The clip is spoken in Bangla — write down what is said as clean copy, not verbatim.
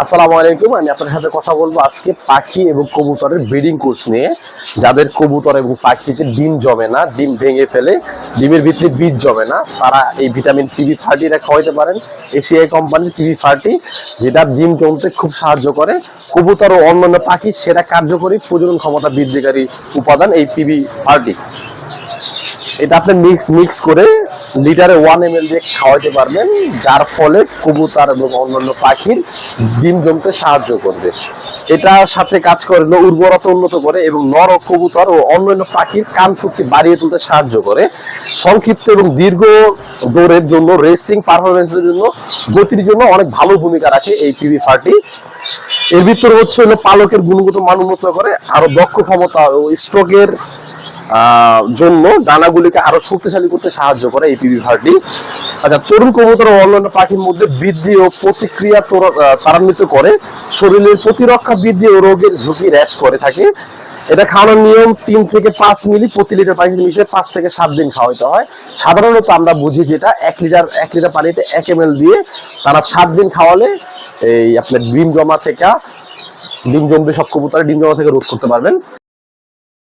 আসসালামু আলাইকুম। আমি আপনাদের সাথে কথা বলবো আজকে পাখি এবং কবুতরের ব্রিডিং কোর্স নিয়ে। যাদের কবুতর এবং পাখিতে ডিম জমে না, ডিম ভেঙে ফেলে, ডিমের ভিতরে বীজ জমে না, তারা এই ভিটামিন PB30 খাওয়াইতে পারেন। এসিআই কোম্পানির PB30, যেটা ডিম জমতে খুব সাহায্য করে। কবুতর ও অন্যান্য পাখি সেরা কার্যকরী প্রজনন ক্ষমতা বৃদ্ধিকারী উপাদান এই PB30। এটা আপনি মিক্স করে লিটারে 1 ml দিয়ে খাওয়াতে পারবেন, যার ফলে কবুতর এবং অন্যান্য পাখির ডিম জমতে সাহায্য করবে। এটার সাথে কাজ করে উর্বরতা উন্নত করে এবং নর কবুতর ও অন্যান্য পাখির কান শক্তি বাড়িয়ে তুলতে সাহায্য করে। সংক্ষিপ্ত এবং দীর্ঘ দৌড়ের জন্য, রেসিং পারফরমেন্সের জন্য, গতির জন্য অনেক ভালো ভূমিকা রাখে এই PB30। এর ভিতরে হচ্ছে পালকের গুণগত মান উন্নত করে, আরো দক্ষ ক্ষমতা ও স্ট্রোকের জন্য ডানাগুলিকে আরো শক্তিশালী করতে সাহায্য করে এই PB30। আচ্ছা, তরুণ কবুতর ও অন্যান্য পাখির মধ্যে বৃদ্ধি ও প্রতিক্রিয়া ত্বরান্বিত করে, শরীরের প্রতিরক্ষা বৃদ্ধি ও রোগের ঝুঁকি হ্রাস করে থাকে। এটা খাওয়ানোর নিয়ম 3 থেকে 5 মিলি প্রতি লিটার পানিতে মিশিয়ে 5 থেকে 7 দিন খাওয়াতে হয়। সাধারণত আমরা বুঝি যেটা 1 লিটার পানিতে 1 ml দিয়ে তারা 7 দিন খাওয়ালে এই আপনার ডিম জমবে সব কবুতরের ডিম জমা থেকে রোধ করতে পারবেন।